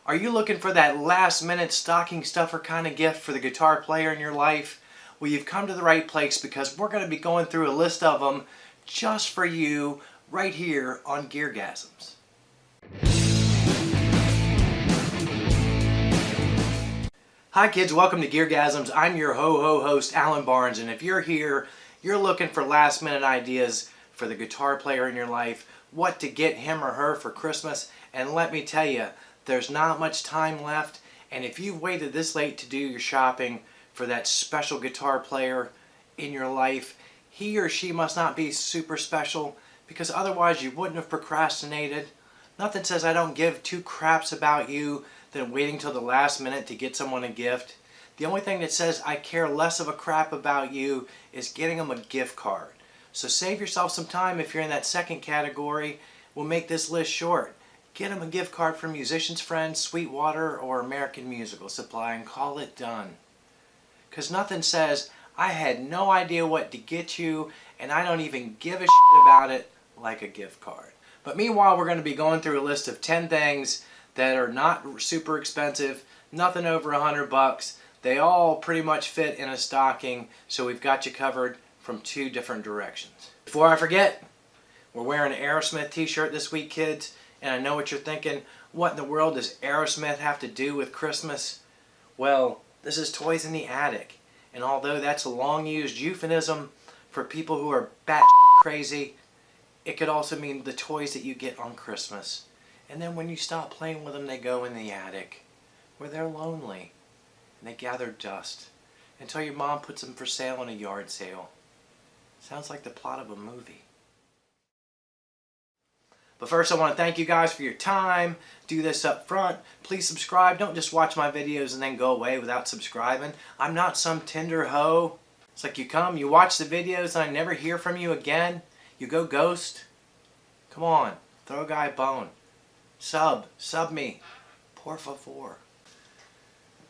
Are you looking for that last minute stocking stuffer kind of gift for the guitar player in your life? Well, you've come to the right place because we're going to be going through a list of them just for you right here on GearGasms. Hi kids, welcome to GearGasms. I'm your host Alan Barnes, and if you're here, you're looking for last minute ideas for the guitar player in your life, what to get him or her for Christmas, and let me tell you, there's not much time left, and if you've waited this late to do your shopping for that special guitar player in your life, he or she must not be super special, because otherwise you wouldn't have procrastinated. Nothing says I don't give two craps about you than waiting till the last minute to get someone a gift. The only thing that says I care less of a crap about you is getting them a gift card. So save yourself some time if you're in that second category. We'll make this list short. Get them a gift card from Musician's Friends, Sweetwater, or American Musical Supply and call it done. Because nothing says I had no idea what to get you and I don't even give a shit about it like a gift card. But meanwhile, we're going to be going through a list of 10 things that are not super expensive, nothing over $100. They all pretty much fit in a stocking, so we've got you covered from two different directions. Before I forget, we're wearing an Aerosmith t-shirt this week, kids, and I know what you're thinking. What in the world does Aerosmith have to do with Christmas? Well, this is Toys in the Attic, and although that's a long-used euphemism for people who are bat crazy, it could also mean the toys that you get on Christmas. And then when you stop playing with them, they go in the attic, where they're lonely, and they gather dust, until your mom puts them for sale in a yard sale. Sounds like the plot of a movie. But first I want to thank you guys for your time. Do this up front. Please subscribe. Don't just watch my videos and then go away without subscribing. I'm not some Tinder hoe. It's like you come, you watch the videos, and I never hear from you again. You go ghost. Come on, throw a guy a bone. Sub me. Por favor.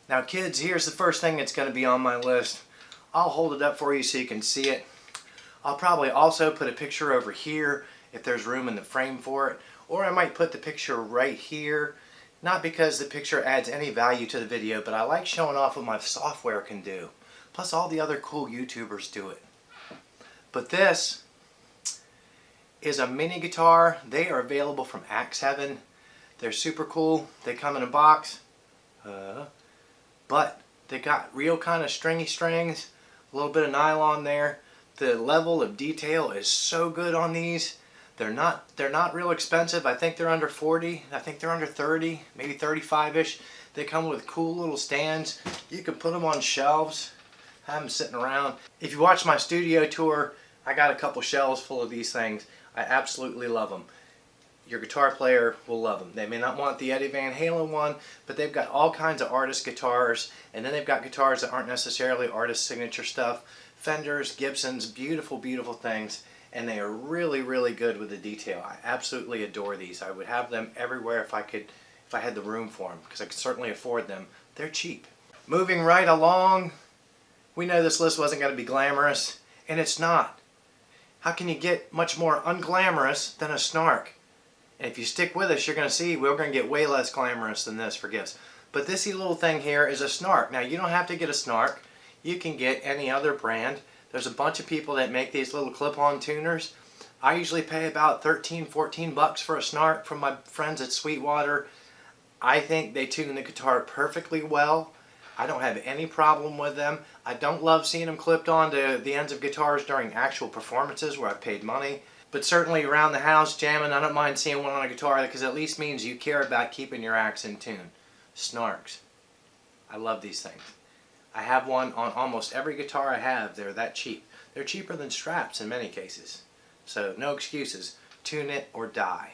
Now kids, here's the first thing that's going to be on my list. I'll hold it up for you so you can see it. I'll probably also put a picture over here if there's room in the frame for it, or I might put the picture right here, not because the picture adds any value to the video, but I like showing off what my software can do, plus all the other cool YouTubers do it. But this is a mini guitar. They are available from Axe Heaven. They're super cool. They come in a box, but they got real kind of stringy strings, a little bit of nylon there. The level of detail is so good on these. They're not real expensive. I think they're under 40. I think they're under 30, maybe 35-ish. They come with cool little stands. You can put them on shelves, have them sitting around. If you watch my studio tour, I got a couple shelves full of these things. I absolutely love them. Your guitar player will love them. They may not want the Eddie Van Halen one, but they've got all kinds of artist guitars, and then they've got guitars that aren't necessarily artist signature stuff. Fenders, Gibsons, beautiful, beautiful things, and they are really, really good with the detail. I absolutely adore these. I would have them everywhere if I had the room for them, because I could certainly afford them. They're cheap. Moving right along, we know this list wasn't going to be glamorous, and it's not. How can you get much more unglamorous than a snark? And if you stick with us, you're going to see we're going to get way less glamorous than this for gifts. But this little thing here is a snark. Now, you don't have to get a snark. You can get any other brand. There's a bunch of people that make these little clip-on tuners. I usually pay about 13, 14 bucks for a snark from my friends at Sweetwater. I think they tune the guitar perfectly well. I don't have any problem with them. I don't love seeing them clipped onto the ends of guitars during actual performances where I've paid money. But certainly around the house jamming, I don't mind seeing one on a guitar because at least means you care about keeping your axe in tune. Snarks. I love these things. I have one on almost every guitar I have. They're that cheap. They're cheaper than straps in many cases. So no excuses. Tune it or die.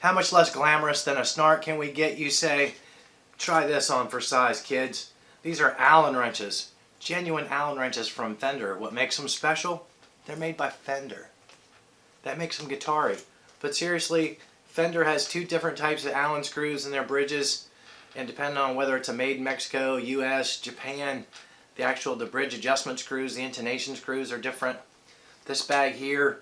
How much less glamorous than a snark can we get, you say? Try this on for size, kids. These are Allen wrenches. Genuine Allen wrenches from Fender. What makes them special? They're made by Fender. That makes them guitar-y. But seriously, Fender has two different types of Allen screws in their bridges. And depending on whether it's a made in Mexico, US, Japan, the bridge adjustment screws, the intonation screws are different. This bag here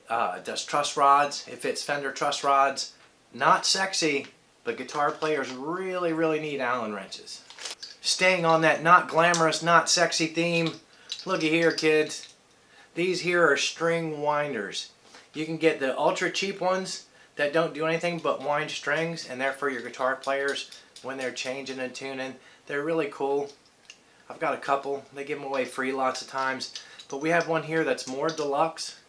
does truss rods. It fits Fender truss rods. Not sexy, but guitar players really, really need Allen wrenches. Staying on that not glamorous, not sexy theme, looky here, kids. These here are string winders. You can get the ultra cheap ones that don't do anything but wind strings, and they're for your guitar players when they're changing and tuning. They're really cool. I've got a couple. They give them away free lots of times. But we have one here that's more deluxe.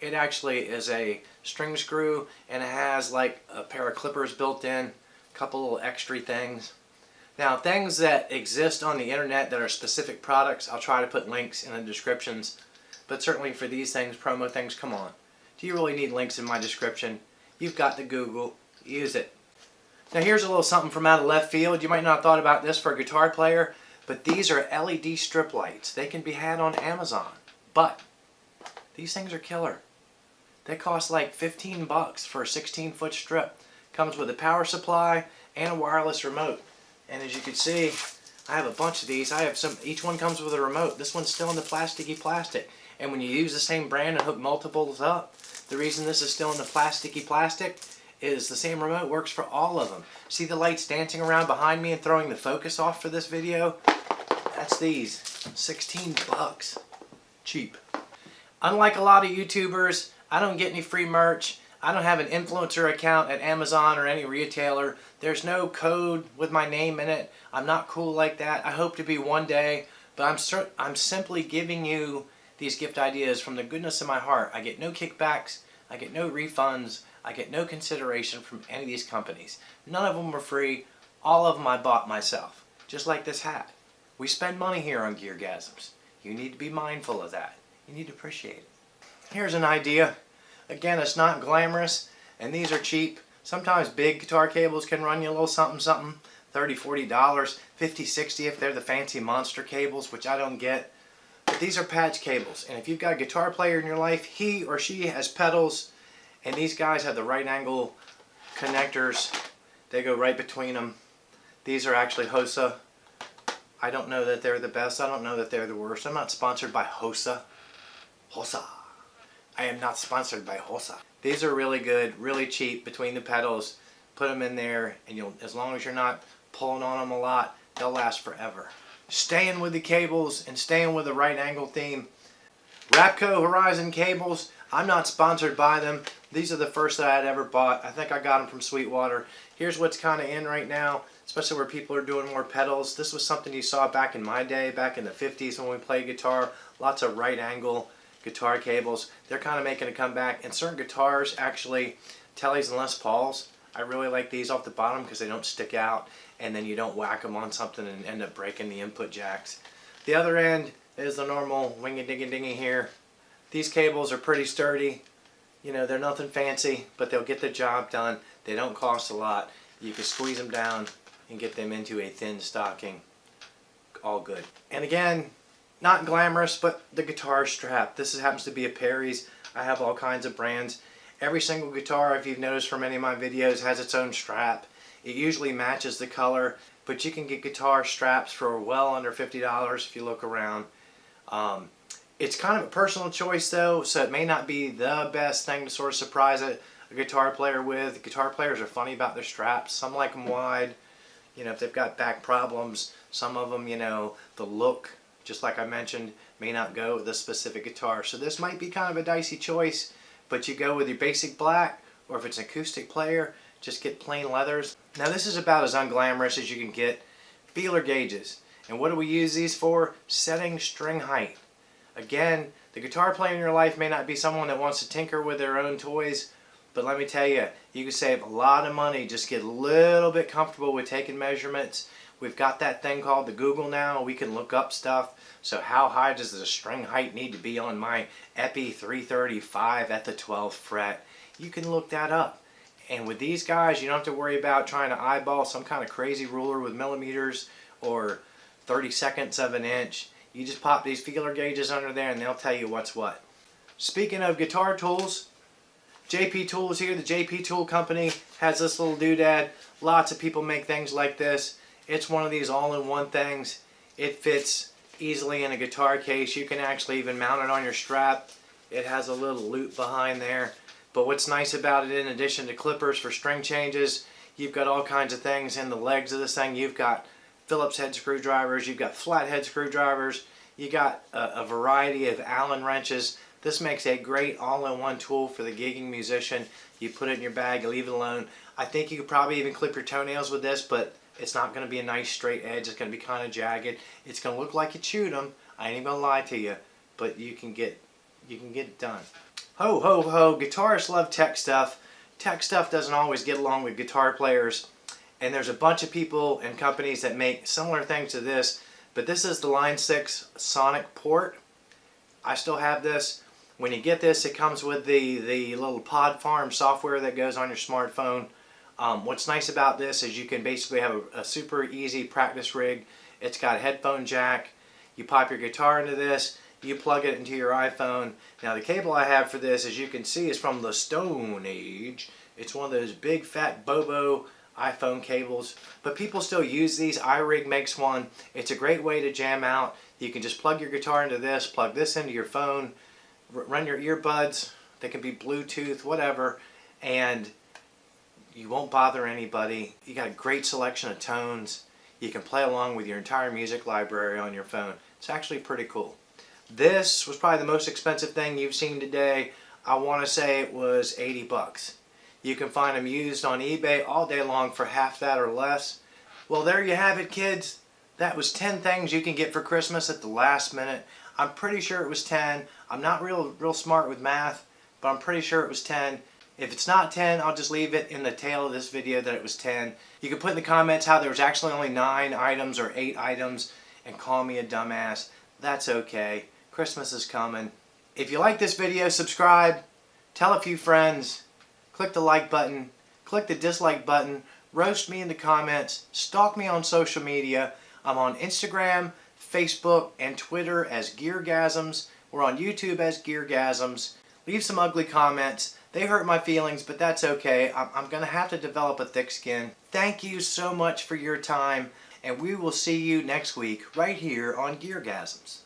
It actually is a string screw, and it has like a pair of clippers built in, a couple little extra things. Now, things that exist on the internet that are specific products, I'll try to put links in the descriptions. But certainly for these things, promo things, come on. Do you really need links in my description? You've got to Google. Use it. Now here's a little something from out of left field. You might not have thought about this for a guitar player, but these are LED strip lights. They can be had on Amazon. But these things are killer. They cost like 15 bucks for a 16-foot strip. Comes with a power supply and a wireless remote. And as you can see, I have a bunch of these. I have some. Each one comes with a remote. This one's still in the plasticky plastic. And when you use the same brand and hook multiples up, the reason this is still in the plasticky plastic is the same remote works for all of them. See the lights dancing around behind me and throwing the focus off for this video? That's these. 16 bucks. Cheap. Unlike a lot of YouTubers, I don't get any free merch. I don't have an influencer account at Amazon or any retailer. There's no code with my name in it. I'm not cool like that. I hope to be one day, but I'm simply giving you these gift ideas from the goodness of my heart. I get no kickbacks. I get no refunds. I get no consideration from any of these companies. None of them were free. All of them I bought myself. Just like this hat. We spend money here on GearGasms. You need to be mindful of that. You need to appreciate it. Here's an idea. Again, it's not glamorous, and these are cheap. Sometimes big guitar cables can run you a little something, something. $30, $40, $50, $60 if they're the fancy monster cables, which I don't get. But these are patch cables, and if you've got a guitar player in your life, he or she has pedals, and these guys have the right angle connectors. They go right between them. These are actually Hosa. I don't know that they're the best. I don't know that they're the worst. I'm not sponsored by Hosa. Hosa. I am not sponsored by Hosa. These are really good, really cheap between the pedals. Put them in there, and you'll, as long as you're not pulling on them a lot, they'll last forever. Staying with the cables and staying with the right angle theme. Rapco Horizon cables. I'm not sponsored by them. These are the first that I had ever bought. I think I got them from Sweetwater. Here's what's kind of in right now, especially where people are doing more pedals. This was something you saw back in my day, back in the 50s when we played guitar. Lots of right angle guitar cables. They're kind of making a comeback. And certain guitars, actually, Tellys and Les Pauls, I really like these off the bottom because they don't stick out, and then you don't whack them on something and end up breaking the input jacks. The other end is the normal wingy-dingy-dingy here. These cables are pretty sturdy. You know, they're nothing fancy, but they'll get the job done. They don't cost a lot. You can squeeze them down and get them into a thin stocking. All good. And again, not glamorous, but the guitar strap. This happens to be a Perry's. I have all kinds of brands. Every single guitar, if you've noticed from any of my videos, has its own strap. It usually matches the color, but you can get guitar straps for well under $50 if you look around. It's kind of a personal choice though, so it may not be the best thing to sort of surprise a guitar player with. Guitar players are funny about their straps. Some like them wide, you know, if they've got back problems. Some of them, you know, the look, just like I mentioned, may not go with this specific guitar. So this might be kind of a dicey choice, but you go with your basic black, or if it's an acoustic player, just get plain leathers. Now this is about as unglamorous as you can get. Feeler gauges. And what do we use these for? Setting string height. Again, the guitar player in your life may not be someone that wants to tinker with their own toys, but let me tell you, you can save a lot of money. Just get a little bit comfortable with taking measurements. We've got that thing called the Google now. We can look up stuff. So how high does the string height need to be on my Epi 335 at the 12th fret? You can look that up. And with these guys, you don't have to worry about trying to eyeball some kind of crazy ruler with millimeters or 32nds of an inch. You just pop these feeler gauges under there and they'll tell you what's what. Speaking of guitar tools, JP Tools here, the JP Tool Company, has this little doodad. Lots of people make things like this. It's one of these all-in-one things. It fits easily in a guitar case. You can actually even mount it on your strap. It has a little loop behind there. But what's nice about it, in addition to clippers for string changes, You've got all kinds of things in the legs of this thing. You've got Phillips head screwdrivers, you've got flathead screwdrivers, you got a variety of Allen wrenches. This makes a great all-in-one tool for the gigging musician. You put it in your bag, you leave it alone. I think you could probably even clip your toenails with this, but it's not going to be a nice straight edge. It's going to be kind of jagged. It's going to look like you chewed them. I ain't even going to lie to you, but you can get it done. Ho, ho, ho. Guitarists love tech stuff. Tech stuff doesn't always get along with guitar players. And there's a bunch of people and companies that make similar things to this. But this is the Line 6 Sonic port. I still have this. When you get this, it comes with the little Pod Farm software that goes on your smartphone. What's nice about this is you can basically have a super easy practice rig. It's got a headphone jack. You pop your guitar into this. You plug it into your iPhone. Now the cable I have for this, as you can see, is from the Stone Age. It's one of those big fat Bobo iPhone cables. But people still use these. iRig makes one. It's a great way to jam out. You can just plug your guitar into this, plug this into your phone, run your earbuds. They can be Bluetooth, whatever, and you won't bother anybody. You got a great selection of tones. You can play along with your entire music library on your phone. It's actually pretty cool. This was probably the most expensive thing you've seen today. I want to say it was 80 bucks. You can find them used on eBay all day long for half that or less. Well, there you have it, kids. That was 10 things you can get for Christmas at the last minute. I'm pretty sure it was 10. I'm not real smart with math, but I'm pretty sure it was 10. If it's not 10, I'll just leave it in the tail of this video that it was 10. You can put in the comments how there was actually only 9 items or 8 items and call me a dumbass. That's okay. Christmas is coming. If you like this video, subscribe, tell a few friends, click the like button, click the dislike button, roast me in the comments, stalk me on social media. I'm on Instagram, Facebook, and Twitter as GearGasms. We're on YouTube as GearGasms. Leave some ugly comments. They hurt my feelings, but that's okay. I'm going to have to develop a thick skin. Thank you so much for your time, and we will see you next week right here on GearGasms.